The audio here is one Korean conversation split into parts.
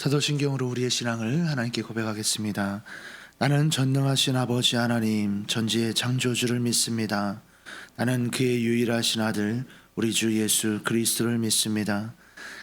사도신경으로 우리의 신앙을 하나님께 고백하겠습니다. 나는 전능하신 아버지 하나님 전지의 창조주를 믿습니다. 나는 그의 유일하신 아들 우리 주 예수 그리스도를 믿습니다.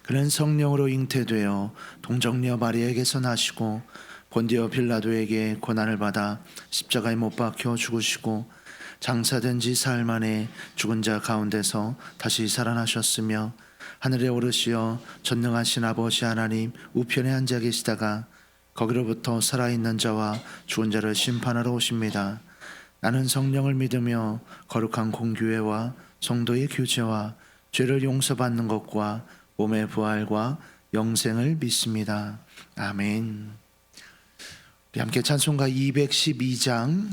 그는 성령으로 잉태되어 동정녀 마리아에게서 나시고 본디오 빌라도에게 고난을 받아 십자가에 못 박혀 죽으시고 장사된 지 사흘 만에 죽은 자 가운데서 다시 살아나셨으며 하늘에 오르시어 전능하신 아버지 하나님 우편에 앉아 계시다가 거기로부터 살아있는 자와 죽은 자를 심판하러 오십니다. 나는 성령을 믿으며 거룩한 공교회와 성도의 교제와 죄를 용서받는 것과 몸의 부활과 영생을 믿습니다. 아멘. 우리 함께 찬송가 212장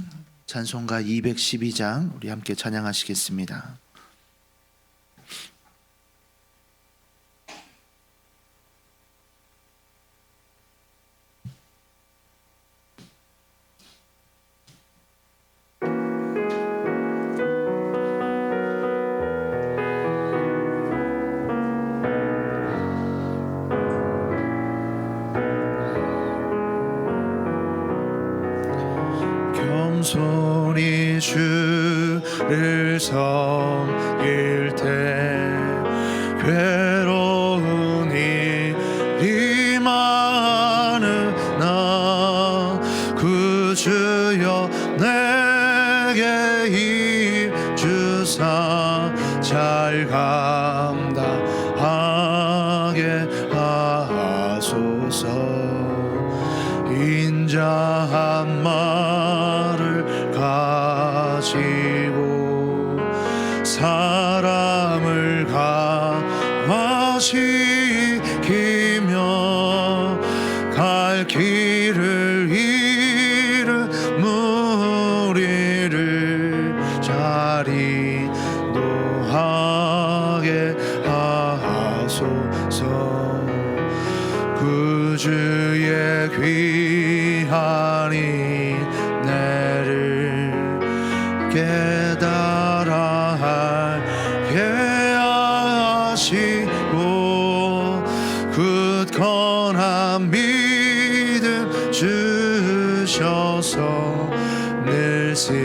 우리 함께 찬양하시겠습니다. 겸손히 주를 섬길 때 괴로운 일이 많으나 그 주여 내게 입주사 잘 감당하게 하소서. 인자한 말을 가지고 사람을 감화시키며 갈 길을 잃은 무리를 잘 인도하게 하소서. 그 주의 귀한 인내를 깨달아 알게 하시고 굳건한 믿음 주셔서 늘 승리하게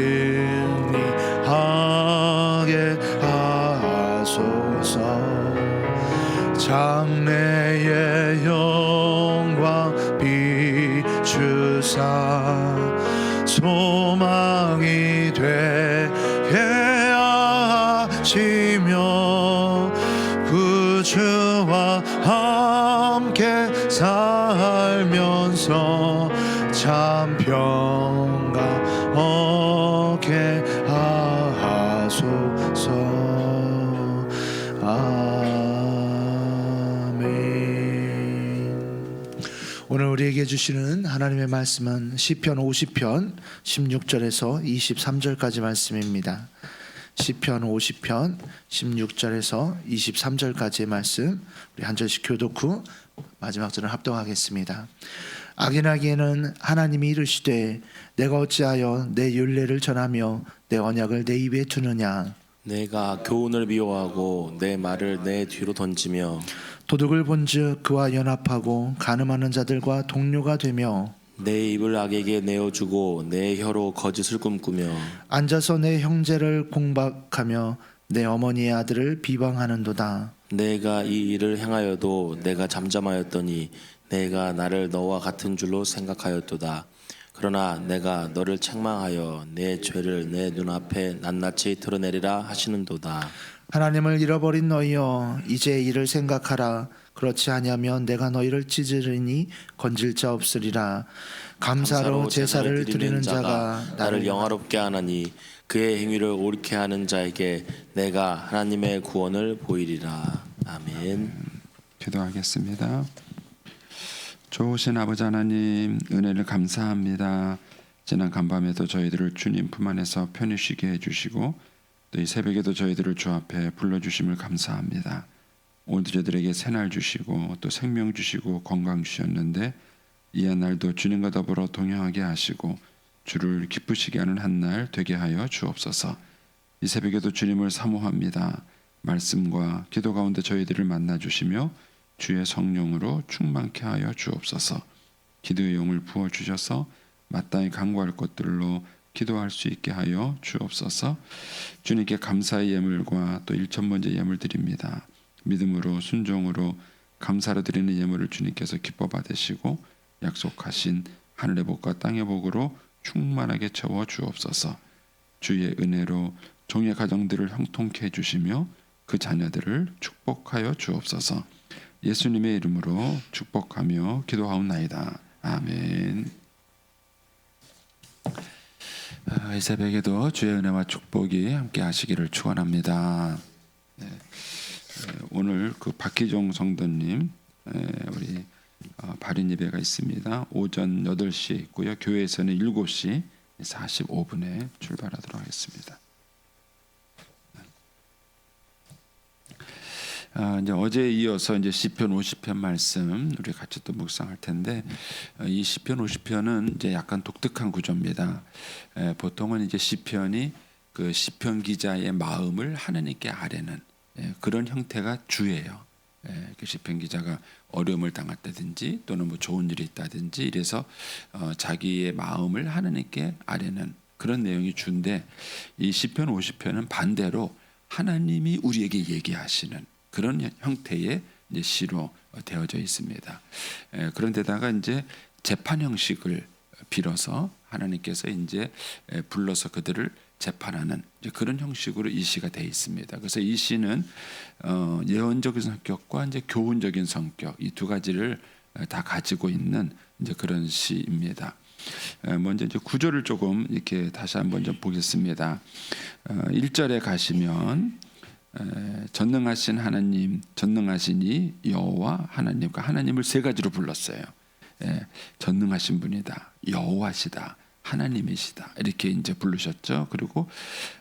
하소서. 장래의 영광 비추사 소망이 되게 하시며 그 주와 함께 살면서 참 평강 얻게 하소서. 오늘 우리에게 주시는 하나님의 말씀은 시편 50편 16절에서 23절까지 말씀입니다. 시편 50편 16절에서 23절까지의 말씀 우리 한 절씩 교독 후 마지막 절을 합독하겠습니다. 악인에게는 하나님이 이르시되 내가 어찌하여 내 율례를 전하며 내 언약을 내 입에 두느냐. 내가 교훈을 미워하고 내 말을 내 뒤로 던지며 도둑을 본즉 그와 연합하고 간음하는 자들과 동료가 되며 내 입을 악에게 내어주고 내 혀로 거짓을 꿈꾸며 앉아서 내 형제를 공박하며 내 어머니의 아들을 비방하는도다. 내가 이 일을 행하여도 내가 잠잠하였더니 내가 나를 너와 같은 줄로 생각하였도다. 그러나 내가 너를 책망하여 내 죄를 내 눈앞에 낱낱이 드러내리라 하시는도다. 하나님을 잃어버린 너희여 이제 이를 생각하라. 그렇지 아니하면 내가 너희를 찢으리니 건질 자 없으리라. 감사로 제사를 드리는 자가 나를 영화롭게 하나니 그의 행위를 옳게 하는 자에게 내가 하나님의 구원을 보이리라. 아멘. 기도하겠습니다. 좋으신 아버지 하나님, 은혜를 감사합니다. 지난 간밤에도 저희들을 주님 품 안에서 편히 쉬게 해주시고 또 이 새벽에도 저희들을 주 앞에 불러주심을 감사합니다. 오늘도 저희들에게 새날 주시고 또 생명 주시고 건강 주셨는데 이 한 날도 주님과 더불어 동행하게 하시고 주를 기쁘시게 하는 한 날 되게 하여 주옵소서. 이 새벽에도 주님을 사모합니다. 말씀과 기도 가운데 저희들을 만나 주시며 주의 성령으로 충만케 하여 주옵소서. 기도의 용을 부어 주셔서 마땅히 간구할 것들로 기도할 수 있게 하여 주옵소서. 주님께 감사의 예물과 또 일천번째 예물 드립니다. 믿음으로 순종으로 감사로 드리는 예물을 주님께서 기뻐 받으시고 약속하신 하늘의 복과 땅의 복으로 충만하게 채워 주옵소서. 주의 은혜로 종의 가정들을 형통케 해주시며 그 자녀들을 축복하여 주옵소서. 예수님의 이름으로 축복하며 기도하옵나이다. 아멘. 이 새벽에도 주의 은혜와 축복이 함께 하시기를 축원합니다. 오늘 그 박희종 성도님 우리 발인 예배가 있습니다. 오전 8시에 있고요. 교회에서는 7시 45분에 출발하도록 하겠습니다. 이제 어제에 이어서 이제 시편 50편 말씀 우리 같이 또 묵상할 텐데, 이 시편 50편은 이제 약간 독특한 구조입니다. 보통은 이제 시편이 그 시편 기자의 마음을 하나님께 아뢰는 그런 형태가 주예요. 그 시편 기자가 어려움을 당했다든지 또는 뭐 좋은 일이 있다든지 이래서 자기의 마음을 하나님께 아뢰는 그런 내용이 주인데, 이 시편 50편은 반대로 하나님이 우리에게 얘기하시는 그런 형태의 이제 시로 되어져 있습니다. 그런데다가 이제 재판 형식을 빌어서 하나님께서 이제 불러서 그들을 재판하는 그런 형식으로 이 시가 되어 있습니다. 그래서 이 시는 예언적인 성격과 이제 교훈적인 성격 이 두 가지를 다 가지고 있는 이제 그런 시입니다. 먼저 이제 구절을 조금 이렇게 다시 한번 좀 보겠습니다. 1절에 가시면 전능하신 하나님, 전능하시니 여호와 하나님과 하나님을 세 가지로 불렀어요. 전능하신 분이다, 여호와시다, 하나님이시다 이렇게 이제 부르셨죠. 그리고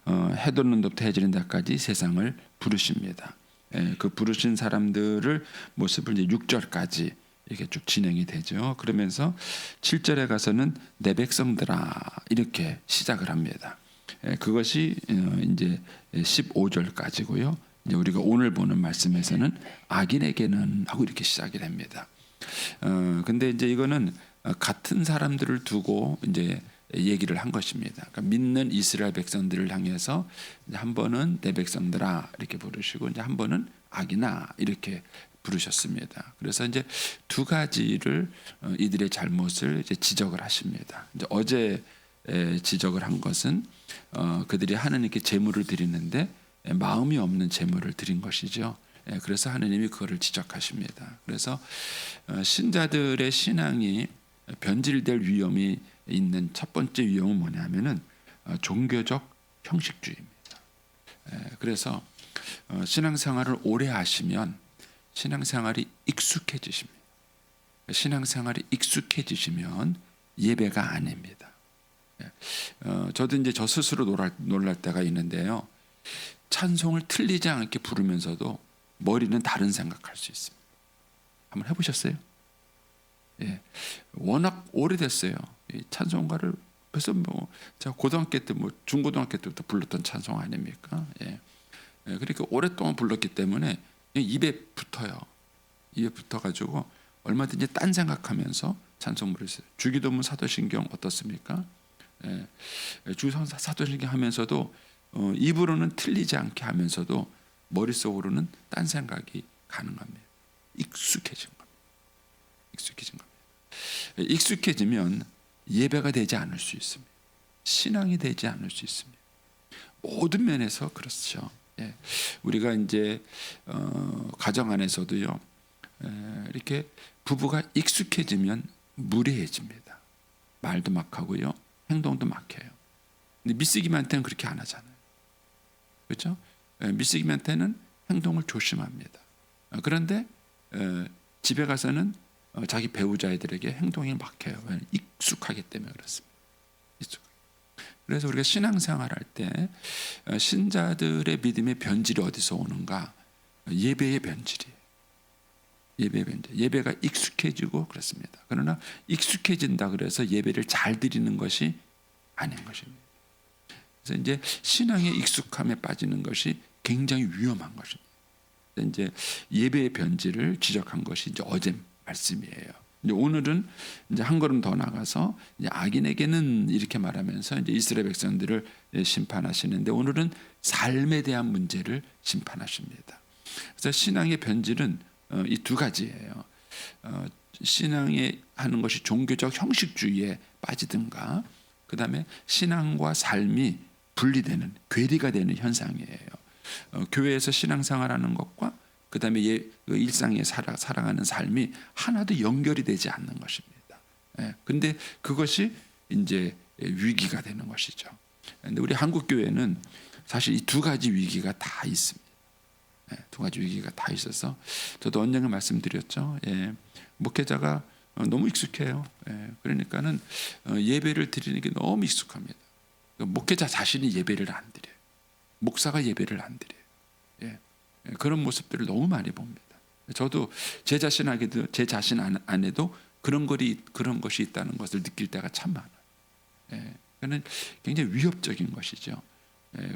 해돋는 데부터 해지는 데까지 세상을 부르십니다. 그 부르신 사람들을 모습을 이제 6절까지 이렇게 쭉 진행이 되죠. 그러면서 7절에 가서는 내 백성들아 이렇게 시작을 합니다. 그것이 이제 15절까지고요. 이제 우리가 오늘 보는 말씀에서는 악인에게는 하고 이렇게 시작이 됩니다. 근데 이제 이거는 같은 사람들을 두고 이제 얘기를 한 것입니다. 그러니까 믿는 이스라엘 백성들을 향해서 이제 한 번은 내 백성들아 이렇게 부르시고 이제 한 번은 악인아 이렇게 부르셨습니다. 그래서 이제 두 가지를 이들의 잘못을 이제 지적을 하십니다. 이제 어제 지적을 한 것은 그들이 하나님께 제물을 드리는데 마음이 없는 제물을 드린 것이죠. 그래서 하나님이 그거를 지적하십니다. 그래서 신자들의 신앙이 변질될 위험이 있는 첫 번째 위험은 뭐냐면은 종교적 형식주의입니다. 그래서 신앙생활을 오래 하시면 신앙생활이 익숙해지십니다. 신앙생활이 익숙해지시면 예배가 아닙니다. 저도 이제 저 스스로 놀랄 때가 있는데요. 찬송을 틀리지 않게 부르면서도 머리는 다른 생각할 수 있습니다. 한번 해보셨어요? 예, 워낙 오래됐어요. 이 찬송가를 벌써 뭐 제가 고등학교 때 뭐 중고등학교 때부터 불렀던 찬송 아닙니까? 예, 그러니까 오랫동안 불렀기 때문에 입에 붙어요. 입에 붙어가지고 얼마든지 딴 생각하면서 찬송 부르세요. 주기도문 사도신경 어떻습니까? 주기도문 하면서도 입으로는 틀리지 않게 하면서도 머릿속으로는 딴 생각이 가능합니다. 익숙해진 겁니다. 익숙해지면 예배가 되지 않을 수 있습니다. 신앙이 되지 않을 수 있습니다. 모든 면에서 그렇죠. 우리가 이제 가정 안에서도요. 이렇게 부부가 익숙해지면 무례해집니다. 말도 막 하고요. 행동도 막 해요. 근데 미쓰기한테는 그렇게 안 하잖아요. 그렇죠? 미쓰기한테는 행동을 조심합니다. 그런데 집에 가서는 자기 배우자들에게 행동이 막혀요. 익숙하기 때문에 그렇습니다. 그래서 우리가 신앙생활할 때 신자들의 믿음의 변질이 어디서 오는가? 예배의 변질이에요. 예배의 변질. 예배가 익숙해지고 그렇습니다. 그러나 익숙해진다 그래서 예배를 잘 드리는 것이 아닌 것입니다. 그래서 이제 신앙의 익숙함에 빠지는 것이 굉장히 위험한 것입니다. 이제 예배의 변질을 지적한 것이 이제 어제 말씀이에요. 이제 오늘은 이제 한 걸음 더 나가서 이제 악인에게는 이렇게 말하면서 이제 이스라엘 백성들을 심판하시는데 오늘은 삶에 대한 문제를 심판하십니다. 그래서 신앙의 변질은 이 두 가지예요. 신앙에 하는 것이 종교적 형식주의에 빠지든가, 그 다음에 신앙과 삶이 분리되는, 괴리가 되는 현상이에요. 교회에서 신앙생활하는 것과 그 다음에 일상에 살아가는 삶이 하나도 연결이 되지 않는 것입니다. 근데 그것이 이제 위기가 되는 것이죠. 근데 우리 한국 교회는 사실 이 두 가지 위기가 다 있습니다. 두 가지 위기가 다 있어서 저도 언젠가 말씀드렸죠. 목회자가 너무 익숙해요. 그러니까는 예배를 드리는 게 너무 익숙합니다. 목회자 자신이 예배를 안 드려요. 목사가 예배를 안 드려요. 그런 모습들을 너무 많이 봅니다. 저도 제 자신 안에도 그런 것이 있다는 것을 느낄 때가 참 많아요. 그는 굉장히 위협적인 것이죠.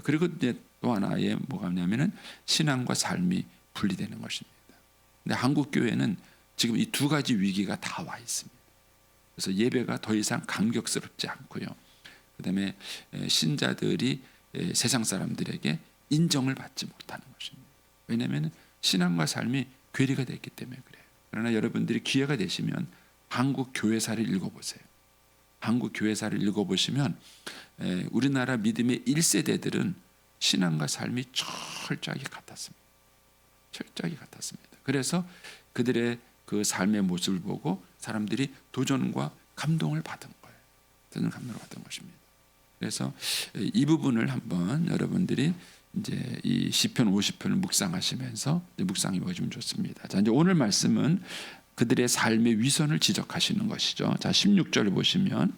그리고 이제 또 하나의 뭐가 있냐면은 신앙과 삶이 분리되는 것입니다. 근데 한국 교회는 지금 이 두 가지 위기가 다 와 있습니다. 그래서 예배가 더 이상 감격스럽지 않고요. 그다음에 신자들이 세상 사람들에게 인정을 받지 못하는 것입니다. 왜냐하면 신앙과 삶이 괴리가 됐기 때문에 그래요. 그러나 여러분들이 기회가 되시면 한국 교회사를 읽어보세요. 한국 교회사를 읽어보시면 우리나라 믿음의 1세대들은 신앙과 삶이 철저하게 같았습니다. 철저하게 같았습니다. 그래서 그들의 그 삶의 모습을 보고 사람들이 도전과 감동을 받은 거예요. 도전 감동을 받은 것입니다. 그래서 이 부분을 한번 여러분들이 이제 이 시편 50편을 묵상하시면서 묵상해 보시면 좋습니다. 자, 이제 오늘 말씀은 그들의 삶의 위선을 지적하시는 것이죠. 자, 16절 보시면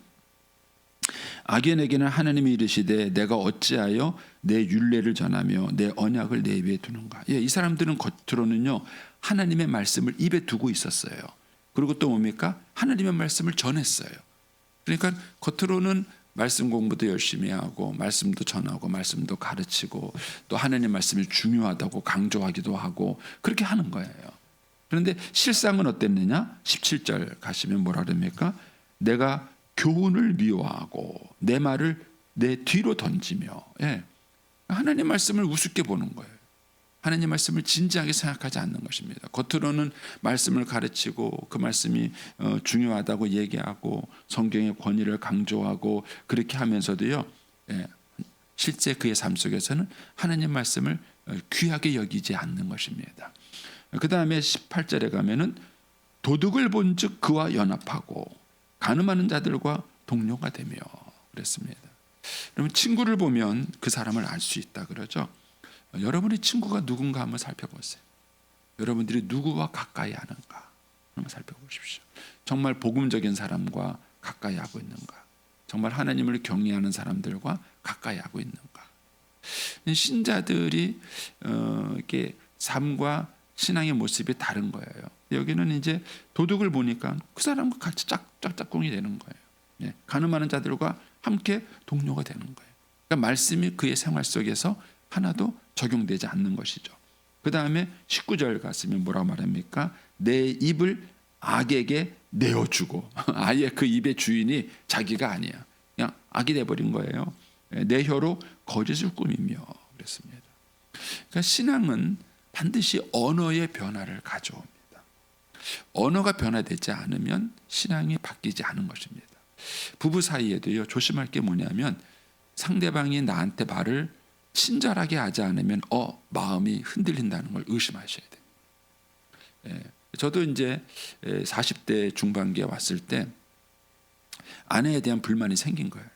악인에게는 하나님이 이르시되 내가 어찌하여 내 율례를 전하며 내 언약을 내 입에 두는가. 이 사람들은 겉으로는요 하나님의 말씀을 입에 두고 있었어요. 그리고 또 뭡니까? 하나님의 말씀을 전했어요. 그러니까 겉으로는 말씀 공부도 열심히 하고 말씀도 전하고 말씀도 가르치고 또 하나님 말씀이 중요하다고 강조하기도 하고 그렇게 하는 거예요. 그런데 실상은 어땠느냐? 17절 가시면 뭐라 그럽니까? 내가 교훈을 미워하고 내 말을 내 뒤로 던지며. 하나님 말씀을 우습게 보는 거예요. 하나님 말씀을 진지하게 생각하지 않는 것입니다. 겉으로는 말씀을 가르치고 그 말씀이 중요하다고 얘기하고 성경의 권위를 강조하고 그렇게 하면서도요, 실제 그의 삶 속에서는 하나님 말씀을 귀하게 여기지 않는 것입니다. 그 다음에 18절에 가면은 도둑을 본즉 그와 연합하고 간음하는 자들과 동료가 되며 그랬습니다. 그러면 친구를 보면 그 사람을 알 수 있다 그러죠. 여러분의 친구가 누군가 한번 살펴보세요. 여러분들이 누구와 가까이 하는가 한번 살펴보십시오. 정말 복음적인 사람과 가까이 하고 있는가? 정말 하나님을 경외하는 사람들과 가까이 하고 있는가? 신자들이 이렇게 삶과 신앙의 모습이 다른 거예요. 여기는 이제 도둑을 보니까 그 사람과 같이 짝짝꿍이 되는 거예요. 간음하는 자들과 함께 동료가 되는 거예요. 그러니까 말씀이 그의 생활 속에서 하나도 적용되지 않는 것이죠. 그 다음에 19절 갔으면 뭐라고 말합니까? 내 입을 악에게 내어주고 아예 그 입의 주인이 자기가 아니야. 그냥 악이 돼버린 거예요. 내 혀로 거짓을 꾸미며 그랬습니다. 그러니까 신앙은 반드시 언어의 변화를 가져옵니다. 언어가 변화되지 않으면 신앙이 바뀌지 않은 것입니다. 부부 사이에도요 조심할 게 뭐냐면 상대방이 나한테 말을 친절하게 하지 않으면 마음이 흔들린다는 걸 의심하셔야 됩니다. 저도 이제 40대 중반기에 왔을 때 아내에 대한 불만이 생긴 거예요.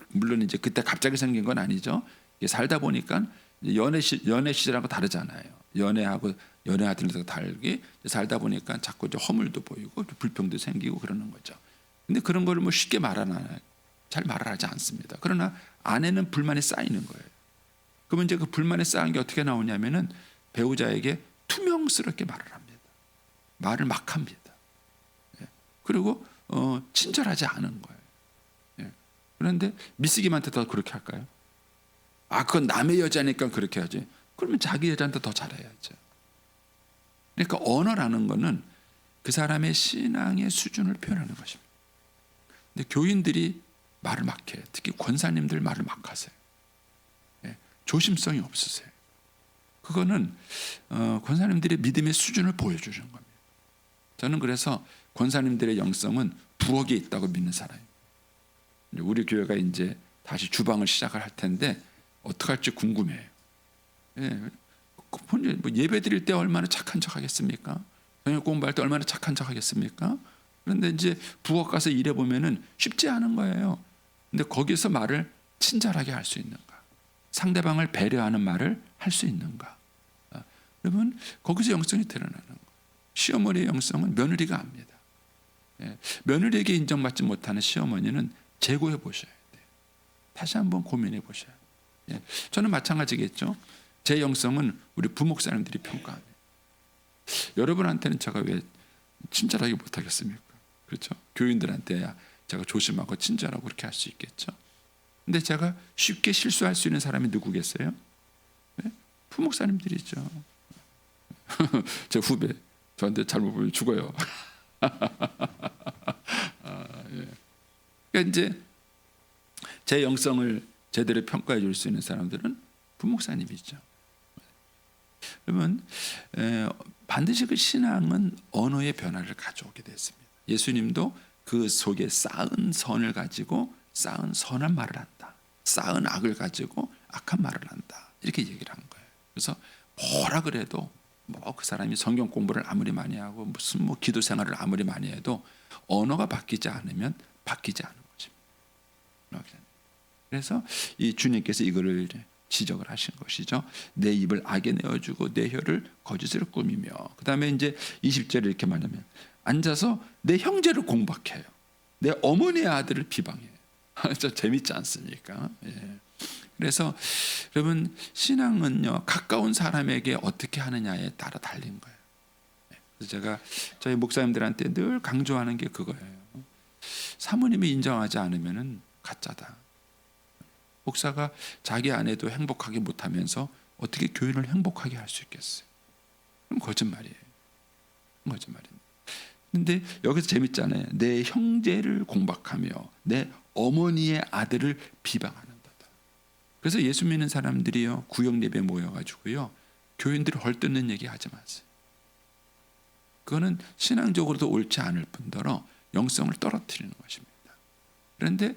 물론 이제 그때 갑자기 생긴 건 아니죠. 살다 보니까 연애 시절하고 다르잖아요. 연애하던 데서 다르게 살다 보니까 자꾸 이제 허물도 보이고 불평도 생기고 그러는 거죠. 근데 그런 거를 뭐 쉽게 잘 말을 하지 않습니다. 그러나 아내는 불만이 쌓이는 거예요. 그러면 이제 그 불만이 쌓인 게 어떻게 나오냐면은 배우자에게 투명스럽게 말을 합니다. 말을 막 합니다. 그리고 친절하지 않은 거예요. 그런데 미쓰기한테 더 그렇게 할까요? 그건 남의 여자니까 그렇게 하지. 그러면 자기 여자한테 더 잘해야죠. 그러니까 언어라는 거는 그 사람의 신앙의 수준을 표현하는 것입니다. 근데 교인들이 말을 막 해요. 특히 권사님들 말을 막 하세요. 예, 조심성이 없으세요. 그거는 권사님들의 믿음의 수준을 보여주는 겁니다. 저는 그래서 권사님들의 영성은 부엌에 있다고 믿는 사람이에요. 우리 교회가 이제 다시 주방을 시작을 할 텐데 어떻게 할지 궁금해요. 예, 예배 드릴 때 얼마나 착한 척 하겠습니까? 저녁 공부할 때 얼마나 착한 척 하겠습니까? 그런데 이제 부엌 가서 일해 보면은 쉽지 않은 거예요. 근데 거기서 말을 친절하게 할 수 있는가? 상대방을 배려하는 말을 할 수 있는가? 여러분, 거기서 영성이 드러나는 거예요. 시어머니의 영성은 며느리가 압니다. 예, 며느리에게 인정받지 못하는 시어머니는 재고해 보셔야 돼요. 다시 한번 고민해 보셔야 돼요. 예, 저는 마찬가지겠죠. 제 영성은 우리 부목사님들이 평가합니다. 여러분한테는 제가 왜 친절하게 못하겠습니까? 그렇죠? 교인들한테야 제가 조심하고 친절하고 그렇게 할 수 있겠죠. 근데 제가 쉽게 실수할 수 있는 사람이 누구겠어요? 네? 부목사님들이죠. 제 후배 저한테 잘못 보면 죽어요. 예. 그러니까 이제 제 영성을 제대로 평가해 줄 수 있는 사람들은 부목사님이죠. 여러분, 반드시 그 신앙은 언어의 변화를 가져오게 됐습니다. 예수님도 그 속에 쌓은 선을 가지고 쌓은 선한 말을 한다. 쌓은 악을 가지고 악한 말을 한다. 이렇게 얘기를 한 거예요. 그래서 뭐라 그래도 뭐 그 사람이 성경 공부를 아무리 많이 하고 무슨 뭐 기도 생활을 아무리 많이 해도 언어가 바뀌지 않으면 바뀌지 않은 것입니다. 그래서 이 주님께서 이거를 지적을 하신 것이죠. 내 입을 악에 내어주고 내 혀를 거짓으로 꾸미며, 그 다음에 이제 20절에 이렇게 말하면 앉아서 내 형제를 공박해요. 내 어머니의 아들을 비방해요. 진짜 재밌지 않습니까? 예. 그래서 여러분, 신앙은요 가까운 사람에게 어떻게 하느냐에 따라 달린 거예요. 그래서 제가 저희 목사님들한테 늘 강조하는 게 그거예요. 사모님이 인정하지 않으면은 가짜다. 목사가 자기 아내도 행복하게 못하면서 어떻게 교인을 행복하게 할 수 있겠어요? 그럼 거짓말이에요. 거짓말입니다. 근데 여기서 재밌잖아요. 내 형제를 공박하며 내 어머니의 아들을 비방하는다. 그래서 예수 믿는 사람들이요 구역 예배 모여가지고요 교인들을 헐뜯는 얘기 하지 마세요. 그거는 신앙적으로도 옳지 않을 뿐더러 영성을 떨어뜨리는 것입니다. 그런데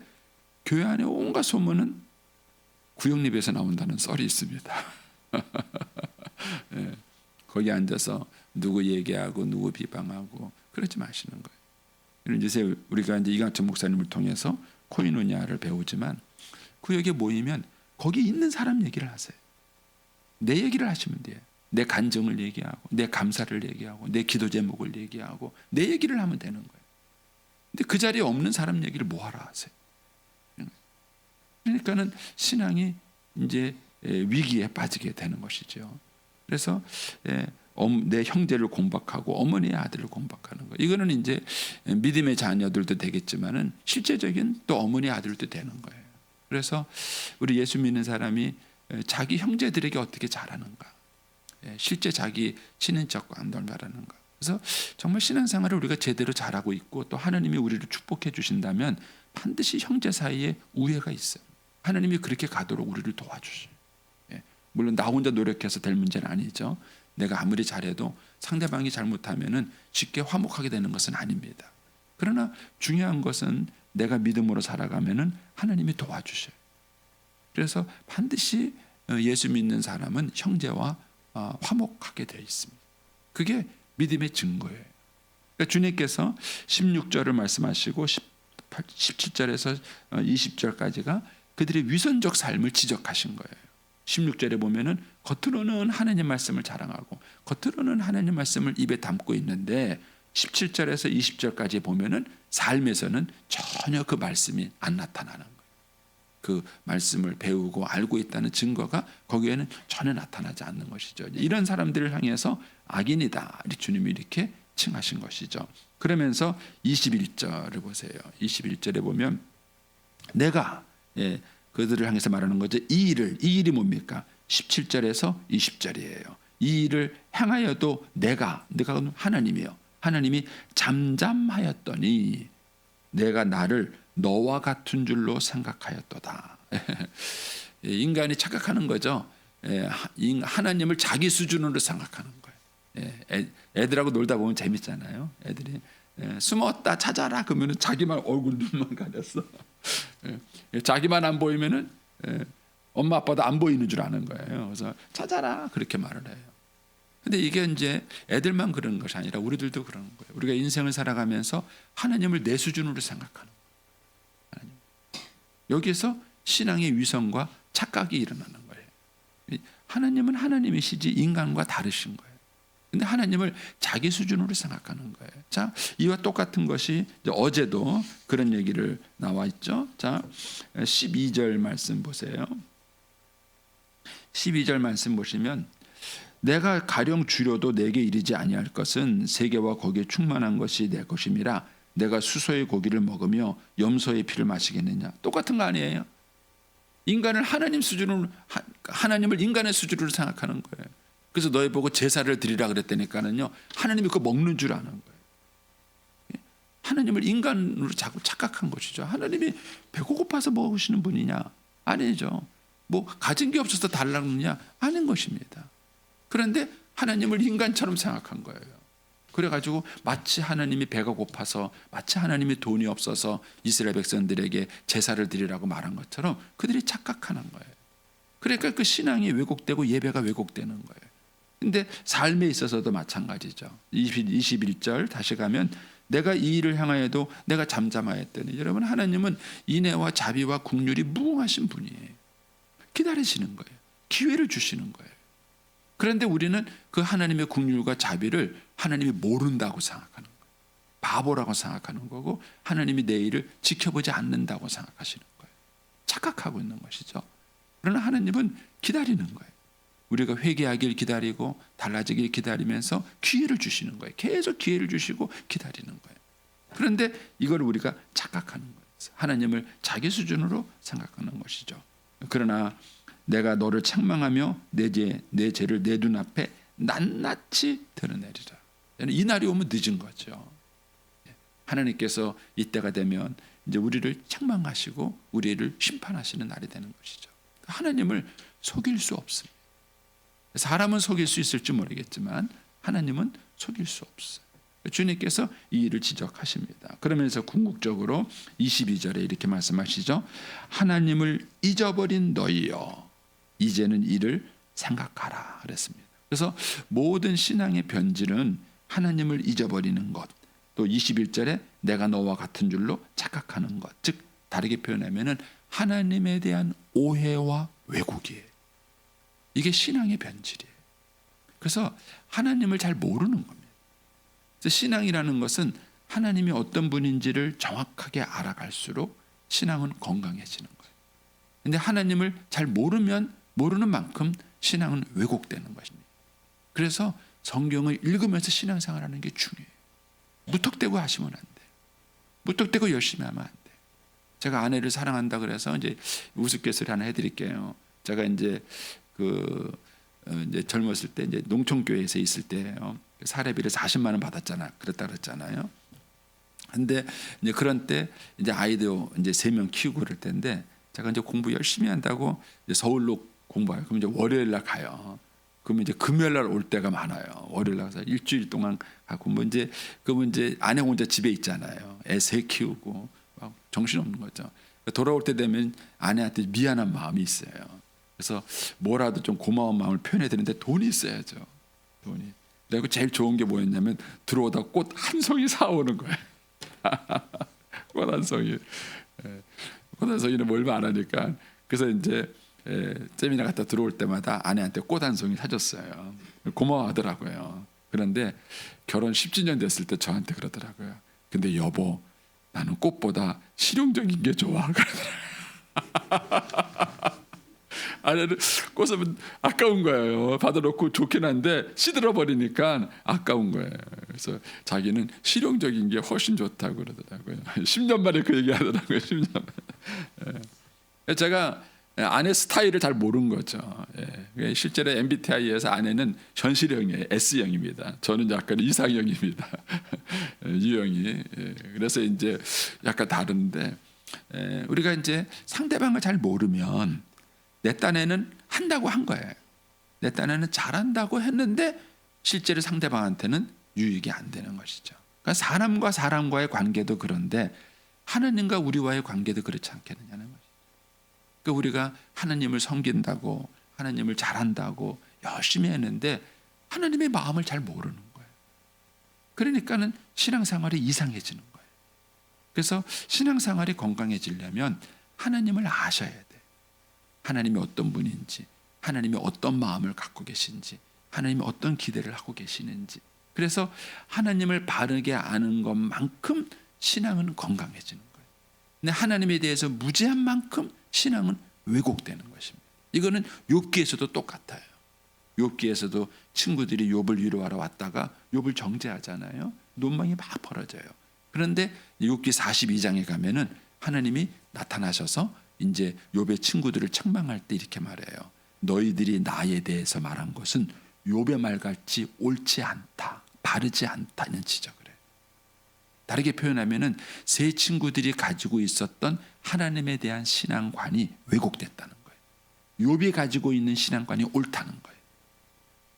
교회 안에 온갖 소문은 구역 예배에서 나온다는 썰이 있습니다. 예, 거기 앉아서 누구 얘기하고 누구 비방하고 그러지 마시는 거예요. 이제 우리가 이제 이강철 목사님을 통해서 코이노니아를 배우지만 구역에 모이면 거기 있는 사람 얘기를 하세요. 내 얘기를 하시면 돼요. 내 간증을 얘기하고 내 감사를 얘기하고 내 기도 제목을 얘기하고 내 얘기를 하면 되는 거예요. 근데 그 자리에 없는 사람 얘기를 뭐하러 하세요? 그러니까는 신앙이 이제 위기에 빠지게 되는 것이죠. 그래서 내 형제를 공박하고 어머니의 아들을 공박하는 거. 이거는 이제 믿음의 자녀들도 되겠지만은 실제적인 또 어머니의 아들도 되는 거예요. 그래서 우리 예수 믿는 사람이 자기 형제들에게 어떻게 잘하는가, 실제 자기 친인척과 안 말하는가. 그래서 정말 신앙생활을 우리가 제대로 잘하고 있고 또 하나님이 우리를 축복해 주신다면 반드시 형제 사이에 우애가 있어요. 하나님이 그렇게 가도록 우리를 도와주셔요. 물론 나 혼자 노력해서 될 문제는 아니죠. 내가 아무리 잘해도 상대방이 잘못하면은 쉽게 화목하게 되는 것은 아닙니다. 그러나 중요한 것은 내가 믿음으로 살아가면은 하나님이 도와주셔요. 그래서 반드시 예수 믿는 사람은 형제와 화목하게 되어 있습니다. 그게 믿음의 증거예요. 그러니까 주님께서 16절을 말씀하시고 17절에서 20절까지가 그들의 위선적 삶을 지적하신 거예요. 16절에 보면은 겉으로는 하나님 말씀을 자랑하고 겉으로는 하나님 말씀을 입에 담고 있는데 17절에서 20절까지 보면은 삶에서는 전혀 그 말씀이 안 나타나는 거예요. 그 말씀을 배우고 알고 있다는 증거가 거기에는 전혀 나타나지 않는 것이죠. 이런 사람들을 향해서 악인이다, 주님이 이렇게 칭하신 것이죠. 그러면서 21절을 보세요. 21절에 보면 내가 그들을 향해서 말하는 거죠. 이 일이 뭡니까? 17절에서 20절이에요. 이 일을 행하여도 내가 하나님이요. 하나님이 잠잠하였더니 내가 나를 너와 같은 줄로 생각하였도다. 인간이 착각하는 거죠. 하나님을 자기 수준으로 생각하는 거예요. 애들하고 놀다 보면 재밌잖아요. 애들이 숨었다 찾아라 그러면은 자기만 얼굴 눈만 가렸어. 자기만 안 보이면은 엄마 아빠도 안 보이는 줄 아는 거예요. 그래서 찾아라 그렇게 말을 해요. 근데 이게 이제 애들만 그런 것이 아니라 우리들도 그러는 거예요. 우리가 인생을 살아가면서 하나님을 내 수준으로 생각하는 거예요. 여기에서 신앙의 위선과 착각이 일어나는 거예요. 하나님은 하나님이시지 인간과 다르신 거예요. 근데 하나님을 자기 수준으로 생각하는 거예요. 자, 이와 똑같은 것이 어제도 그런 얘기를 나와 있죠. 자, 12절 말씀 보세요. 12절 말씀 보시면 내가 가령 주려도 내게 이르지 아니할 것은 세계와 거기에 충만한 것이 내 것임이라 내가 수소의 고기를 먹으며 염소의 피를 마시겠느냐. 똑같은 거 아니에요. 인간을 하나님 수준으로, 하나님을 인간의 수준으로 생각하는 거예요. 그래서 너희 보고 제사를 드리라 그랬다니까는요, 하나님이 그거 먹는 줄 아는 거예요. 하나님을 인간으로 자꾸 착각한 것이죠. 하나님이 배가 고파서 먹으시는 분이냐? 아니죠. 뭐 가진 게 없어서 달라고 하느냐? 아닌 것입니다. 그런데 하나님을 인간처럼 생각한 거예요. 그래가지고 마치 하나님이 배가 고파서, 마치 하나님이 돈이 없어서 이스라엘 백성들에게 제사를 드리라고 말한 것처럼 그들이 착각하는 거예요. 그러니까 그 신앙이 왜곡되고 예배가 왜곡되는 거예요. 근데 삶에 있어서도 마찬가지죠. 21절 다시 가면 내가 이 일을 향하여도 내가 잠잠하였더니, 여러분 하나님은 인애와 자비와 긍휼이 무궁하신 분이에요. 기다리시는 거예요. 기회를 주시는 거예요. 그런데 우리는 그 하나님의 긍휼과 자비를 하나님이 모른다고 생각하는 거예요. 바보라고 생각하는 거고 하나님이 내 일을 지켜보지 않는다고 생각하시는 거예요. 착각하고 있는 것이죠. 그러나 하나님은 기다리는 거예요. 우리가 회개하길 기다리고 달라지길 기다리면서 기회를 주시는 거예요. 계속 기회를 주시고 기다리는 거예요. 그런데 이걸 우리가 착각하는 거예요. 하나님을 자기 수준으로 생각하는 것이죠. 그러나 내가 너를 책망하며 내 죄를 내 눈앞에 낱낱이 드러내리라. 이 날이 오면 늦은 거죠. 하나님께서 이때가 되면 이제 우리를 책망하시고 우리를 심판하시는 날이 되는 것이죠. 하나님을 속일 수 없습니다. 사람은 속일 수 있을지 모르겠지만 하나님은 속일 수 없어요. 주님께서 이 일을 지적하십니다. 그러면서 궁극적으로 22절에 이렇게 말씀하시죠. 하나님을 잊어버린 너희여 이제는 이를 생각하라 그랬습니다. 그래서 모든 신앙의 변질은 하나님을 잊어버리는 것, 또 21절에 내가 너와 같은 줄로 착각하는 것, 즉 다르게 표현하면은 하나님에 대한 오해와 왜곡이에요. 이게 신앙의 변질이에요. 그래서 하나님을 잘 모르는 겁니다. 그래서 신앙이라는 것은 하나님이 어떤 분인지를 정확하게 알아갈수록 신앙은 건강해지는 거예요. 그런데 하나님을 잘 모르면 모르는 만큼 신앙은 왜곡되는 것입니다. 그래서 성경을 읽으면서 신앙생활하는 게 중요해요. 무턱대고 하시면 안 돼. 무턱대고 열심히 하면 안 돼. 제가 아내를 사랑한다 그래서 이제 우스갯소리 하나 해드릴게요. 제가 이제 이제 젊었을 때 이제 농촌교회에서 있을 때예요. 사례비를 40만 원 받았잖아. 그랬다 그랬잖아요. 근데 이제 그런 때 이제 아이도 이제 3명 키우고 그럴 때인데 제가 이제 공부 열심히 한다고 이제 서울로 공부해요. 그럼 이제 월요일 날 가요. 그러면 이제 금요일 날 올 때가 많아요. 월요일 날 가서 일주일 동안 가고 그러면 이제 아내 혼자 집에 있잖아요. 애 3 키우고 막 정신없는 거죠. 돌아올 때 되면 아내한테 미안한 마음이 있어요. 그래서 뭐라도 좀 고마운 마음을 표현해야 되는데 돈이 있어야죠. 돈이. 그리고 제일 좋은 게 뭐였냐면 들어오다 꽃 한 송이 사오는 거예요. 꽃 한 송이. 꽃 한 송이는 뭐 얼마 안 하니까. 그래서 이제 세미나 갔다 들어올 때마다 아내한테 꽃 한 송이 사줬어요. 고마워하더라고요. 그런데 결혼 10주년 됐을 때 저한테 그러더라고요. 근데 여보, 나는 꽃보다 실용적인 게 좋아. 아내는 꽃은 아까운 거예요. 받아놓고 좋긴 한데 시들어 버리니까 아까운 거예요. 그래서 자기는 실용적인 게 훨씬 좋다고 그러더라고요. 10년 만에 그 얘기하더라고요. 10년 만에. 제가 아내 스타일을 잘 모르는 거죠. 실제로 MBTI에서 아내는 현실형이에요. S형입니다. 저는 약간 이상형입니다. U형이. 그래서 이제 약간 다른데 우리가 이제 상대방을 잘 모르면 내 딴에는 한다고 한 거예요. 내 딴에는 잘한다고 했는데 실제로 상대방한테는 유익이 안 되는 것이죠. 그러니까 사람과 사람과의 관계도 그런데 하나님과 우리와의 관계도 그렇지 않겠느냐는 거죠. 그러니까 우리가 하나님을 섬긴다고 하나님을 잘한다고 열심히 했는데 하나님의 마음을 잘 모르는 거예요. 그러니까는 신앙생활이 이상해지는 거예요. 그래서 신앙생활이 건강해지려면 하나님을 아셔야 돼. 하나님이 어떤 분인지, 하나님이 어떤 마음을 갖고 계신지, 하나님이 어떤 기대를 하고 계시는지. 그래서 하나님을 바르게 아는 것만큼 신앙은 건강해지는 거예요. 근데 하나님에 대해서 무지한 만큼 신앙은 왜곡되는 것입니다. 이거는 욥기에서도 똑같아요. 욥기에서도 친구들이 욥을 위로하러 왔다가 욥을 정죄하잖아요. 논망이 막 벌어져요. 그런데 욥기 42장에 가면은 하나님이 나타나셔서 이제 욥의 친구들을 책망할 때 이렇게 말해요. 너희들이 나에 대해서 말한 것은 욥의 말같이 옳지 않다, 바르지 않다는 지적을 해요. 다르게 표현하면은 세 친구들이 가지고 있었던 하나님에 대한 신앙관이 왜곡됐다는 거예요. 욥이 가지고 있는 신앙관이 옳다는 거예요.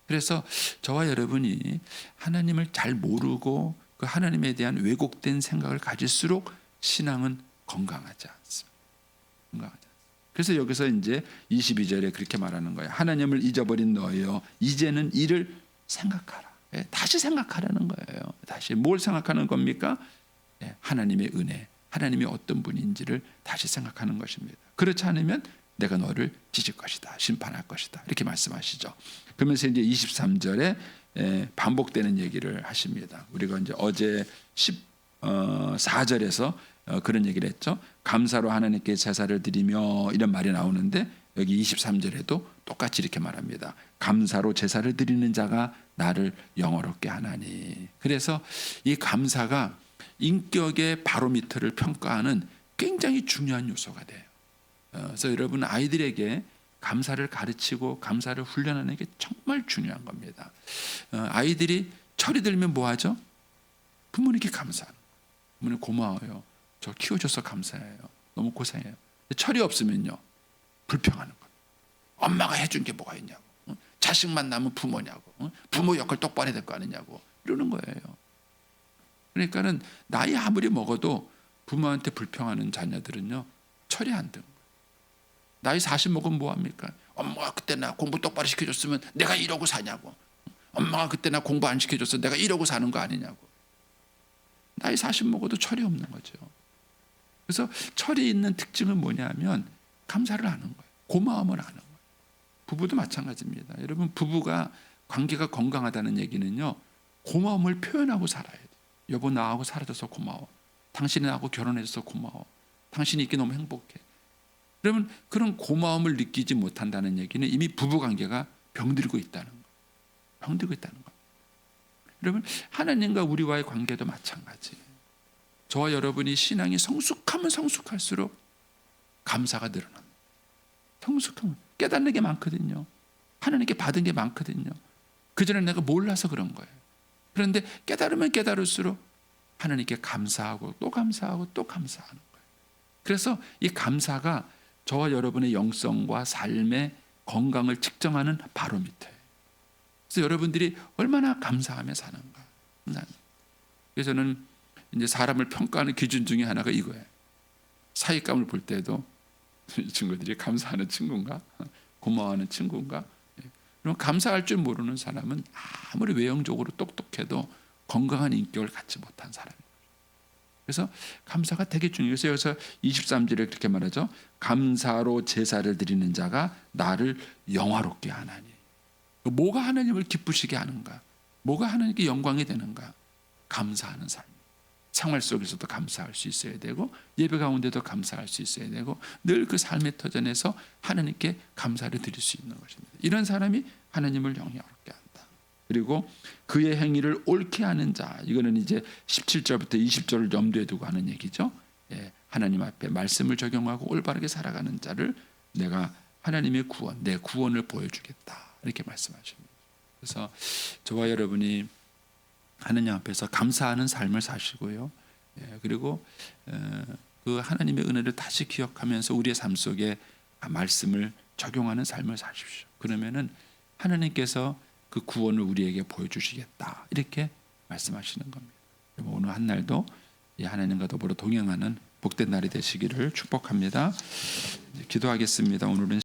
그래서 저와 여러분이 하나님을 잘 모르고 그 하나님에 대한 왜곡된 생각을 가질수록 신앙은 건강하지 않습니다. 건강하지 않습니다. 그래서 여기서 이제 22절에 그렇게 말하는 거예요. 하나님을 잊어버린 너여 이제는 이를 생각하라. 다시 생각하라는 거예요. 다시 뭘 생각하는 겁니까? 하나님의 은혜, 하나님이 어떤 분인지를 다시 생각하는 것입니다. 그렇지 않으면 내가 너를 찢을 것이다, 심판할 것이다, 이렇게 말씀하시죠. 그러면서 이제 23절에 반복되는 얘기를 하십니다. 우리가 이제 어제 14절에서 그런 얘기를 했죠. 감사로 하나님께 제사를 드리며 이런 말이 나오는데 여기 23절에도 똑같이 이렇게 말합니다. 감사로 제사를 드리는 자가 나를 영화롭게 하나니. 그래서 이 감사가 인격의 바로미터를 평가하는 굉장히 중요한 요소가 돼요. 그래서 여러분 아이들에게 감사를 가르치고 감사를 훈련하는 게 정말 중요한 겁니다. 아이들이 철이 들면 뭐 하죠? 부모님께 감사하는 거예요. 부모님 고마워요. 저 키워줘서 감사해요. 너무 고생해요. 철이 없으면요 불평하는 거예요. 엄마가 해준 게 뭐가 있냐고. 자식만 낳으면 부모냐고. 부모 역할 똑바로 해야 될 거 아니냐고. 이러는 거예요. 그러니까는 나이 아무리 먹어도 부모한테 불평하는 자녀들은요 철이 안 든 거예요. 나이 40 먹으면 뭐합니까? 엄마가 그때 나 공부 똑바로 시켜줬으면 내가 이러고 사냐고. 엄마가 그때 나 공부 안 시켜줬으면 내가 이러고 사는 거 아니냐고. 나이 40 먹어도 철이 없는 거죠. 그래서 철이 있는 특징은 뭐냐면 감사를 하는 거예요. 고마움을 하는 거예요. 부부도 마찬가지입니다. 여러분 부부가 관계가 건강하다는 얘기는요 고마움을 표현하고 살아야 돼요. 여보 나하고 살아줘서 고마워. 당신이 나하고 결혼해줘서 고마워. 당신이 있기 너무 행복해. 그러면 그런 고마움을 느끼지 못한다는 얘기는 이미 부부관계가 병들고 있다는 거예요. 병들고 있다는 거예요. 여러분 하나님과 우리와의 관계도 마찬가지예요. 저와 여러분이 신앙이 성숙하면 성숙할수록 감사가 늘어납니다. 성숙하면 깨닫는 게 많거든요. 하나님께 받은 게 많거든요. 그전에 내가 몰라서 그런 거예요. 그런데 깨달으면 깨달을수록 하나님께 감사하고 또 감사하고 또 감사하는 거예요. 그래서 이 감사가 저와 여러분의 영성과 삶의 건강을 측정하는 바로미터예요. 그래서 여러분들이 얼마나 감사하며 사는가. 그래서 저는 이제 사람을 평가하는 기준 중에 하나가 이거예요. 사익감을 볼 때도 이 친구들이 감사하는 친구인가, 고마워하는 친구인가. 그럼 감사할 줄 모르는 사람은 아무리 외형적으로 똑똑해도 건강한 인격을 갖지 못한 사람이에요. 그래서 감사가 되게 중요해요. 그래서 23절에 그렇게 말하죠. 감사로 제사를 드리는 자가 나를 영화롭게 하나니. 뭐가 하나님을 기쁘시게 하는가? 뭐가 하나님께 영광이 되는가? 감사하는 삶. 생활 속에서도 감사할 수 있어야 되고 예배 가운데도 감사할 수 있어야 되고 늘 그 삶의 터전에서 하나님께 감사를 드릴 수 있는 것입니다. 이런 사람이 하나님을 영화롭게 한다. 그리고 그의 행위를 옳게 하는 자, 이거는 이제 17절부터 20절을 염두에 두고 하는 얘기죠. 하나님 앞에 말씀을 적용하고 올바르게 살아가는 자를 내가 하나님의 구원, 내 구원을 보여주겠다 이렇게 말씀하십니다. 그래서 저와 여러분이 하나님 앞에서 감사하는 삶을 사시고요. 그리고 그 하나님의 은혜를 다시 기억하면서 우리의 삶 속에 말씀을 적용하는 삶을 사십시오. 그러면은 하나님께서 그 구원을 우리에게 보여주시겠다 이렇게 말씀하시는 겁니다. 오늘 한 날도 이 하나님과 더불어 동행하는 복된 날이 되시기를 축복합니다. 기도하겠습니다. 오늘은